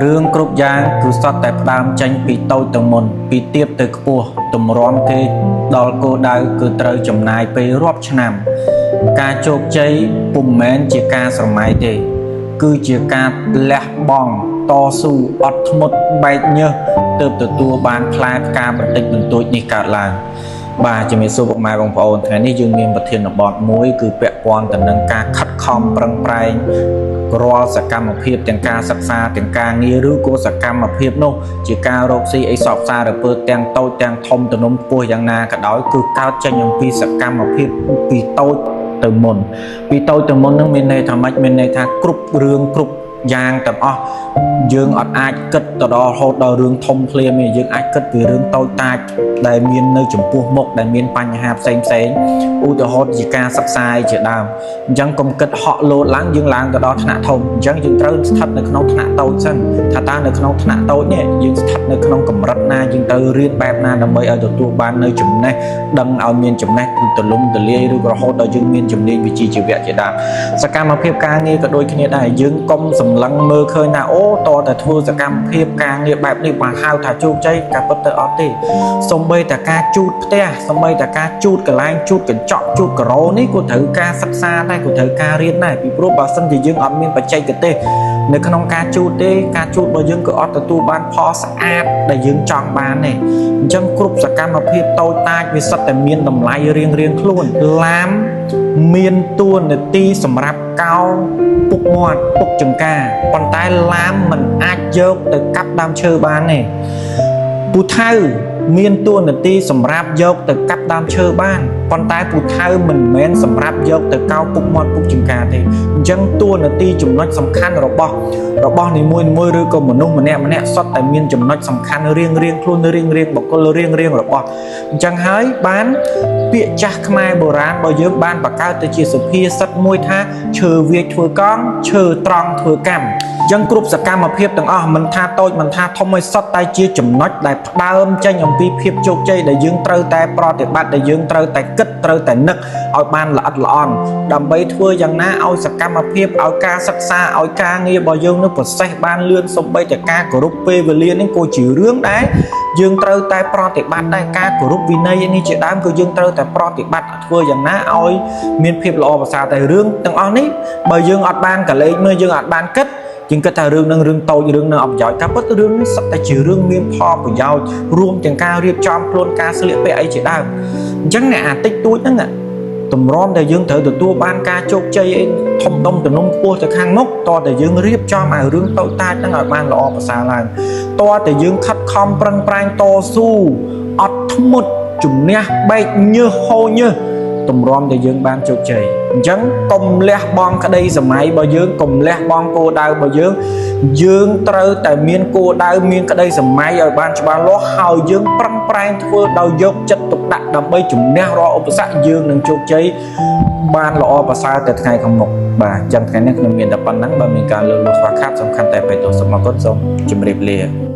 រឿងគ្រប់យ៉ាងគឺសុទ្ធតែផ្ដើមចេញពីតូចទៅមុនពីទាបទៅខ្ពស់ទម្រាំគេដល់គោលដៅគឺត្រូវចំណាយពេលរាប់ឆ្នាំការជោគជ័យពុំមែនជាការស្រមៃទេគឺជាការលះបង់តស៊ូអត់ធ្មត់បែកញើសទើបទទួលបានផ្លែផ្កាបន្តិចបន្តួចនេះកើតឡើងបាទជំរាបសួរពុកម៉ែបងប្អូនថ្ងៃនេះយើងមានប្រធានបទមួយគឺពាក់ព័ន្ធទៅនឹងការខិតខំប្រឹងប្រែងរាល់សកម្មភាពទាំងការសិក្សាទាំងការងារឬក៏សកម្មភាពនោះជាការរកស៊ីអីសពសារពើទាំងតូចទាំងធំទំនំខ្ពស់យ៉ាងណាក៏ដោយគឺកើតចេញអំពីសកម្មភាពពីតូចទៅមុនពីតូចទៅមុននឹងមានន័យថាម៉េចមានន័យថាគ្រប់រឿងគ្រប់យ៉ាងទាំងអស់យើងអត់អាចគិតទៅដល់រហូតដល់រឿងធំភ្លាមទេយើងអាចគិតពីរឿងតូចតាចដែលមាននៅចំពោះមុខដែលមានបញ្ហាផ្សេងឧទាហរណ៍ជាការសិក្សាជាដើមអញ្ចឹងកុំគិតហក់លោតឡើងយើងឡើងទៅដល់ថ្នាក់ធំអញ្ចឹងយើងត្រូវស្ថិតនៅក្នុងថ្នាក់តូចសិនថាតើនៅក្នុងថ្នាក់តូចនេះយើងស្ថិតនៅក្នុងកម្រិតណាយើងត្រូវរៀនបែបណាដើម្បីឲ្យទទួលបាននៅចំណេះដឹងឲ្យមានចំណេះគឺទូលំទូលាយឬក៏រហូតដល់យើងមានជំនាញវិជ្ជាជីវៈជាដើមសកម្មភាពការងារក៏ដូចគ្នាដែរយើងកុំសម្លឹងមើលឃើញថាអូតតែធ្វើសកម្មភាពការងារបែបនេះបានហៅថាជោគជ័យការពិតទៅអត់ទេសូម្បីតែការជូតផ្ទះសូម្បីតែការជូតកន្លែងជូតកញ្ចក់ជូតការ៉ូនេះក៏ត្រូវការសិក្សាដែរក៏ត្រូវការរៀនដែរពីព្រោះបើសិនជាយើងអត់មានបច្ចេកទេសនៅក្នុងការជូតទេការជូតរបស់យើងក៏អត់ទទួលបានផលស្អាតដែលយើងចង់បានទេអញ្ចឹងគ្រប់សកម្មភាពតូចតាចវាសុទ្ធតែមានតម្លៃរៀងៗខ្លួនឡាមមានតួនាទីសម្រាប់កោរពុកមាត់ពុកចង្ការប៉ុន្តែឡាមមិនអាចយកទៅកាប់ដើមឈើបានទេពូថៅមានតួនាទីសម្រាប់យកទៅកាប់ដើមឈើបានប៉ុន្តែពូថៅមិនមែនសម្រាប់យកទៅកោរពុកមាត់ពុកចង្ការទេអញ្ចឹងតួនាទីចំណុចសំខាន់របស់នីមួយៗឬក៏មនុស្សម្នាក់សុទ្ធតែមានចំណុចសំខាន់រៀងខ្លួនរៀងបុគ្គលរៀងរបស់អញ្ចឹងហើយបានពាក្យចាស់ខ្មែរបុរាណរបស់យើងបានបង្កើតទៅជាសុភាសិតមួយថាឈើវាចធ្វើកង់ឈើត្រង់ធ្វើកម្មអញ្ចឹងគ្រប់សកម្មភាពទាំងអស់មិនថាតូចមិនថាធំឲ្យសុទ្ធតែជាចំណុចដែលផ្ដើមចេញអំពីភាពជោគជ័យដែលយើងត្រូវតែប្រតិបត្តិដែលយើងត្រូវតែគិតត្រូវតែនឹកឲ្យបានល្អិតល្អន់ដើម្បីធ្វើយ៉ាងណាឲ្យសកម្មភាពឲ្យការសិក្សាឲ្យការងាររបស់យើងនឹងប្រសេះបានលឿនសូម្បីតែការគោរពពេលវេលានេះក៏ជារឿងដែរយើងត្រូវតែប្រតិបត្តិដែរការគោរពវិន័យនេះជាដើមក៏យើងត្រូវតែប្រតិបត្តិធ្វើយ៉ាងណាឲ្យមានភាពល្អប្រសើរតែរឿងទាំងអស់នេះបើយើងអត់បានកលេចមើលយើងអត់បានគិតយើងគិតថារឿងនឹងរឿងតូចរឿងនឹងអត់ប្រយោជន៍ការពិតរឿងនេះសុទ្ធតែជារឿងមានផលប្រយោជន៍រួមទាំងការរៀបចំខ្លួនការស្លៀកពាក់អីជាដើមអញ្ចឹងអ្នកអាតិចតួចហ្នឹងតម្រាំតែយើងត្រូវទទួលបានការជោគជ័យអីធំដុំទំនំខ្ពស់ទៅខាងមុខតើតែយើងរៀបចំឲ្យរឿងតូចតាចហ្នឹងឲ្យបានល្អប្រសើរឡើងតើតែយើងខិតខំប្រឹងប្រែងតស៊ូអត់ធ្មត់ជំនះបែកញើសហូរញើសតម្រាំតែយើងបានជោគជ័យអញ្ចឹងកុំលះបង់ក្តីសម័យរបស់យើងកុំលះបង់គោលដៅរបស់យើងត្រូវតែមានគោលដៅមានក្តីសម័យឲ្យបានច្បាស់លាស់ហើយយើងប្រឹងប្រែងធ្វើដោយយកចិត្តទុកដាក់ដើម្បីជំនះរាល់ឧបសគ្គយើងនឹងជោគជ័យបានល្អប្រសើរទៅថ្ងៃខាងមុខបាទអញ្ចឹងថ្ងៃនេះខ្ញុំមានតែប៉ុណ្ណឹងបើមានការលើកខ្វះខាតសំខាន់តែបេតុសូមអរគុណសូមជម្រាបលា